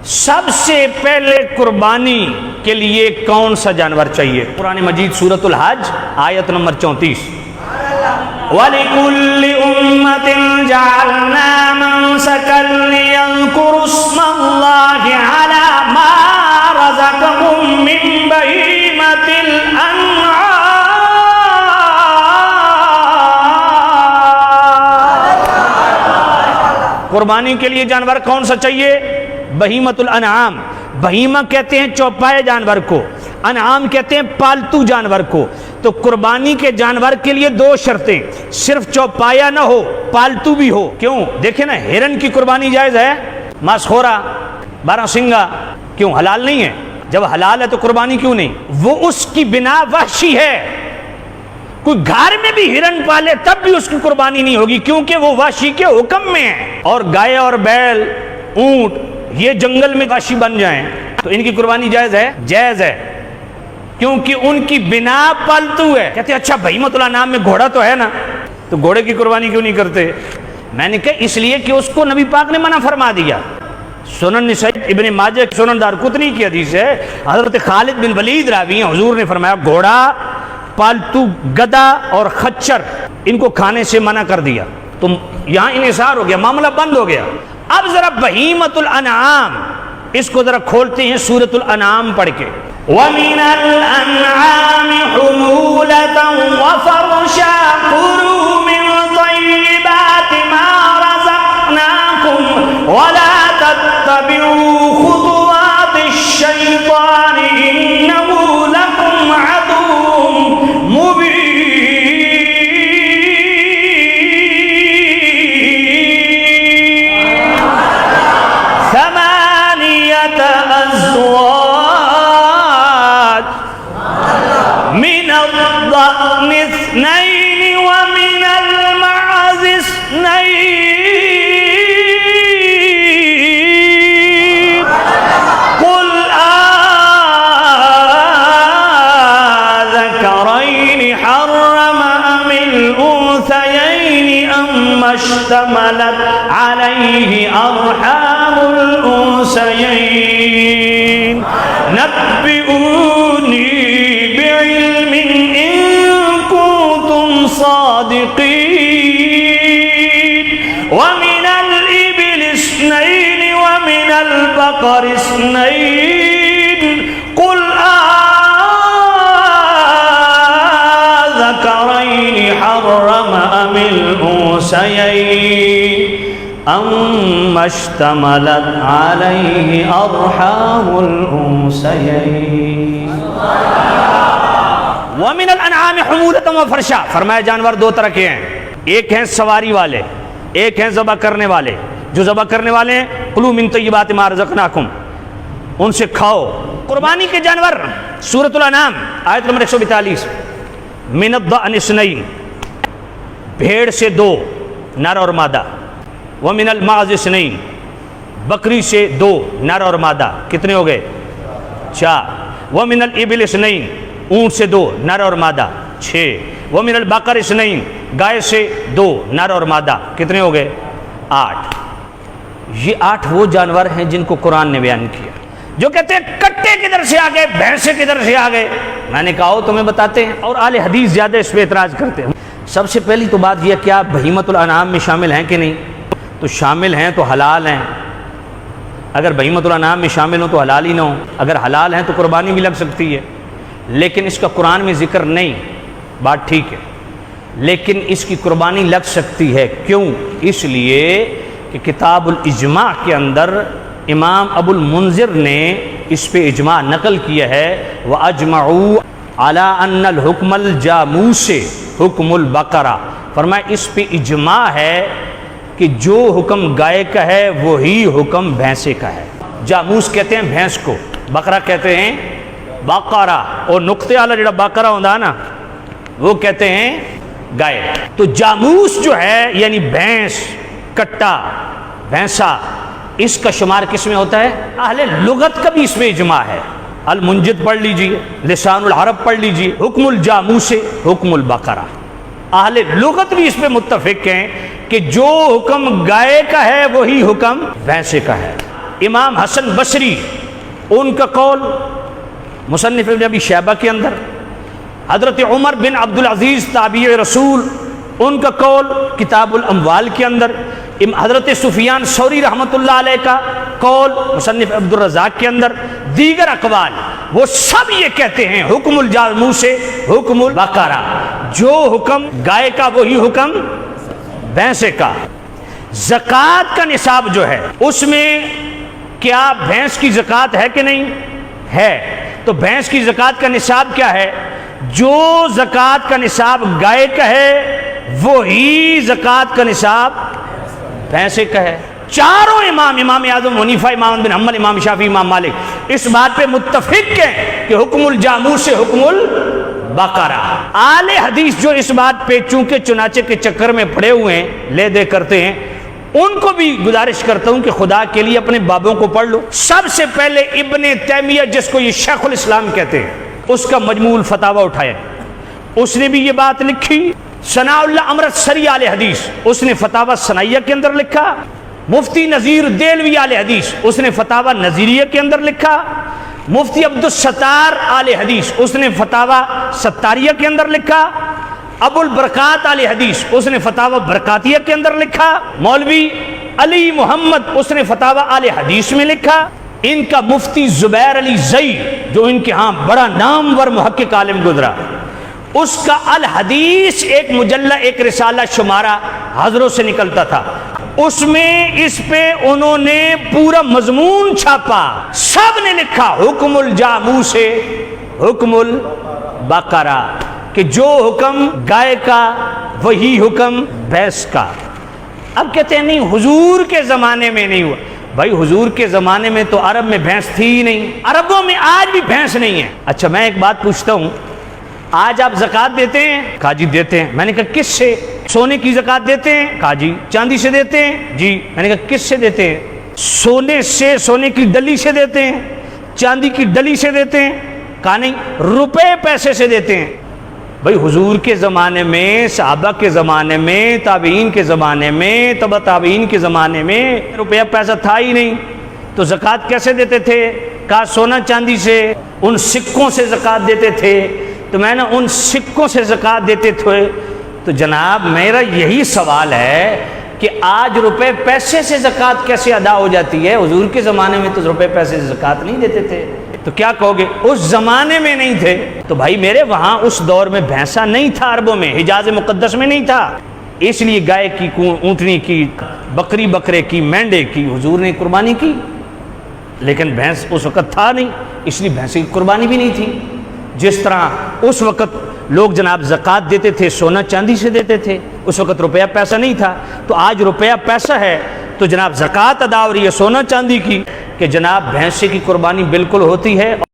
سب سے پہلے قربانی کے لیے کون سا جانور چاہیے؟ قرآن مجید سورۃ الحج آیت نمبر 34 وَلِكُلِّ أُمَّةٍ جَعَلْنَا مَنسَكًا لِيَذْكُرُوا اسْمَ اللَّهِ عَلَى مَا رَزَقَهُم مِّن بَهِيمَةِ الْأَنْعَامِ قربانی کے لیے جانور کون سا چاہیے؟ بہیمۃ الانعام۔ بہیمہ کہتے ہیں چوپائے جانور کو، انعام کہتے ہیں پالتو جانور کو۔ تو قربانی کے جانور کے لیے دو شرطیں، صرف چوپایا نہ ہو، پالتو بھی ہو۔ کیوں؟ دیکھیں نا، ہرن کی قربانی جائز ہے، ماسخورا، بارہ سنگا، کیوں حلال نہیں ہے؟ جب حلال ہے تو قربانی کیوں نہیں؟ وہ اس کی بنا وحشی ہے، کوئی گھر میں بھی ہرن پالے تب بھی اس کی قربانی نہیں ہوگی، کیونکہ وہ وحشی کے حکم میں ہے۔ اور گائے اور بیل، اونٹ، یہ جنگل میں وحشی بن جائیں تو ان کی قربانی جائز ہے؟ جائز ہے، کیونکہ ان کی بنا پالتو ہے۔ کہتے ہیں اچھا بہیمۃ الانعام میں گھوڑا تو ہے نا، تو گھوڑے کی قربانی کیوں نہیں کرتے؟ میں نے کہا اس لیے کہ اس کو نبی پاک نے منع فرما دیا۔ سنن نسائی، ابن ماجہ، سنن دارقطنی کی حدیث ہے، حضرت خالد بن ولید راوی ہیں، حضور نے فرمایا گھوڑا، پالتو گدھا اور خچر، ان کو کھانے سے منع کر دیا۔ تو یہاں انحصار ہو گیا، معاملہ بند ہو گیا۔ اب ذرا بہیمۃ الانعام، اس کو ذرا کھولتے ہیں سورۃ الانعام پڑھ کے۔ وَمِنَ الْأَنْعَامِ حُمُولَةً وَفَرْشًا كُلُوا مِن طَيِّبَاتِ مَا رَزَقْنَاكُمْ وَلَا تَتَّبِعُوا خُطُوَاتِ الشَّيْطَانِ إِنَّهُ لَكُمْ عَدُوٌّ مُّبِينٌ۔ من الضأن اثنين ومن المعز اثنين قل آذكرين حرم أم الأنثيين أم اشتملت عليه أرحام الأنثيين نبئوني بعلم إن كنتم صادقين ومن الإبل اثنين ومن البقر اثنين قل آذكرين حرم أم الأنثيين أم اشتملت عليه أرحام الأنثيين۔ وَمِنَ الْأَنْعَامِ حُمُولَةً وَفَرْشًا، فرمایا جانور دو طرح کے ہیں، ایک ہیں سواری والے، ایک ہیں ذبح کرنے والے۔ جو ذبح کرنے والے ہیں کُلُوا مِن طَيِّبَاتِ مَا رَزَقْنَاكُمْ، ان سے کھاؤ۔ قربانی کے جانور سورۃ الانعام آیت نمبر 142 مِنَ الضَّأْنِ اثْنَيْنِ، بھیڑ سے دو، نر اور مادہ۔ وَمِنَ الْمَعْزِ اثْنَيْنِ، بکری سے دو، نر اور مادہ۔ کتنے ہو گئے؟ 4۔ وَمِنَ الْإِبِلِ اثْنَيْنِ، اونٹ سے دو، نر اور مادہ، 6۔ وَمِنَ الْبَقَرِ اثْنَيْنِ، گائے سے دو، نر اور مادہ۔ کتنے ہو گئے؟ 8۔ یہ 8 وہ جانور ہیں جن کو قرآن نے بیان کیا۔ جو کہتے ہیں کٹے کدھر سے آ گئے، بھینسے کدھر سے آ گئے، میں نے کہا تمہیں بتاتے ہیں، اور اہل حدیث زیادہ اس پہ اعتراض کرتے ہیں۔ سب سے پہلی تو بات یہ کیا بہیمۃ الانعام میں شامل ہیں کہ نہیں؟ تو شامل ہیں تو حلال ہیں۔ اگر بہیمۃ الانعام میں شامل ہوں تو حلال ہی نہ ہوں، اگر حلال ہیں تو قربانی بھی لگ سکتی ہے، لیکن اس کا قرآن میں ذکر نہیں، بات ٹھیک ہے، لیکن اس کی قربانی لگ سکتی ہے۔ کیوں؟ اس لیے کہ کتاب الاجماع کے اندر امام ابو المنذر نے اس پہ اجماع نقل کیا ہے، وَأَجْمَعُوا عَلَىٰ أَنَّ الْحُكْمَ الْجَامُوسِ حُكْمُ الْبَقَرَةِ، فرمایا اس پہ اجماع ہے کہ جو حکم گائے کا ہے وہی حکم بھینسے کا ہے۔ جاموس کہتے ہیں بھینس کو، بقرہ کہتے ہیں بقرہ، اور نقطے والا جڑا بقرہ ہوتا ہے نا وہ کہتے ہیں گائے۔ تو جاموس جو ہے یعنی بھینس، کٹا، بھینسا، اس کا شمار کس میں ہوتا ہے؟ اہل لغت کا بھی اس میں اجماع ہے۔ المنجد پڑھ لیجئے، لسان العرب پڑھ لیجئے، حکم الجاموس حکم البقرہ۔ اہل لغت بھی اس پہ متفق ہیں کہ جو حکم گائے کا ہے وہی حکم بھینسے کا ہے۔ امام حسن بصری ان کا قول مصنف ابن ابی شیبہ کے اندر، حضرت عمر بن عبدالعزیز تابعی رسول ان کا قول کتاب الاموال کے اندر، حضرت سفیان ثوری رحمۃ اللہ علیہ کا قول مصنف عبد الرزاق کے اندر، دیگر اقوال وہ سب یہ کہتے ہیں حکم الجاموس سے حکم البقرہ، جو حکم گائے کا وہی حکم بھینسے کا۔ زکوٰۃ کا نصاب جو ہے اس میں کیا بھینس کی زکوٰۃ ہے کہ نہیں ہے؟ تو بھینس کی زکوٰۃ کا نصاب کیا ہے؟ جو زکوٰۃ کا نصاب گائے کا ہے وہی زکوٰۃ کا نصاب بھینسے کا ہے۔ چاروں امام اعظم حنیفہ، امام بن حنبل، امام شافعی، امام مالک اس بات پہ متفق ہیں کہ حکم الجاموس سے حکم البقرہ۔ اہل حدیث جو اس بات پہ چونکہ چنانچہ کے چکر میں پڑے ہوئے ہیں، لے دے کرتے ہیں، ان کو بھی گزارش کرتا ہوں کہ خدا کے لیے اپنے بابوں کو پڑھ لو۔ سب سے پہلے ابن تیمیہ جس کو یہ شیخ الاسلام کہتے ہیں، اس کا مجموع الفتاوی اٹھایا، اس نے بھی یہ بات لکھی۔ ثناء اللہ امرتسری اہل حدیث اس نے فتاوی ثنائیہ کے اندر لکھا۔ مفتی نذیر دہلوی اہل حدیث اس نے فتاوی نذیریہ کے اندر لکھا۔ مفتی عبدالستار اہل حدیث اس نے فتاوی ستاریہ کے اندر لکھا۔ ابو البرکات اہل حدیث اس نے فتاوی برکاتیہ کے اندر لکھا۔ مولوی علی محمد اس نے فتاوی اہل حدیث میں لکھا۔ ان کا مفتی زبیر علی زئی جو ان کے ہاں بڑا نامور محقق عالم گزرا، اس کا الحدیث ایک مجلہ، ایک رسالہ شمارہ حضروں سے نکلتا تھا، اس میں اس پہ انہوں نے پورا مضمون چھاپا، سب نے لکھا حکم الجاموس سے حکم البقرہ، کہ جو حکم گائے کا وہی حکم بھینس کا۔ اب کہتے ہیں نہیں حضور کے زمانے میں نہیں ہوا۔ بھائی حضور کے زمانے میں تو عرب میں بھینس تھی ہی نہیں، عربوں میں آج بھی بھینس نہیں ہے۔ اچھا میں ایک بات پوچھتا ہوں، آج آپ زکوٰۃ دیتے ہیں؟ کہا جی دیتے ہیں۔ میں نے کہا کس سے؟ سونے کی زکوٰۃ دیتے ہیں؟ کہا جی۔ چاندی سے دیتے ہیں؟ جی۔ میں نے کہا کس سے دیتے ہیں؟ سونے سے، سونے کی ڈلی سے دیتے ہیں؟ چاندی کی ڈلی سے دیتے ہیں؟ کہا نہیں، روپے پیسے سے دیتے ہیں۔ بھائی حضور کے زمانے میں، صحابہ کے زمانے میں، تابعین کے زمانے میں، تبع تابعین کے زمانے میں روپیہ پیسہ تھا ہی نہیں، تو زکوٰۃ کیسے دیتے تھے؟ کہا سونا چاندی سے، ان سکوں سے زکوٰۃ دیتے تھے۔ تو میں نے ان سکوں سے زکوٰۃ دیتے تھے، تو جناب میرا یہی سوال ہے کہ آج روپے پیسے سے زکوٰۃ کیسے ادا ہو جاتی ہے؟ حضور کے زمانے میں تو روپے پیسے سے زکوٰۃ نہیں دیتے تھے۔ تو کیا کہو گے اس زمانے میں نہیں تھے؟ تو بھائی میرے وہاں اس دور میں بھینسا نہیں تھا، عربوں میں، حجاز مقدس میں نہیں تھا، اس لیے گائے کی، اونٹنی کی، بکری بکرے کی، مینڈے کی حضور نے قربانی کی، لیکن بھینس اس وقت تھا نہیں، اس لیے بھینس کی قربانی بھی نہیں تھی۔ جس طرح اس وقت لوگ جناب زکوٰۃ دیتے تھے سونا چاندی سے دیتے تھے، اس وقت روپیہ پیسہ نہیں تھا، تو آج روپیہ پیسہ ہے تو جناب زکوٰۃ ادا ہو رہی ہے سونا چاندی کی، کہ جناب بھینسے کی قربانی بالکل ہوتی ہے۔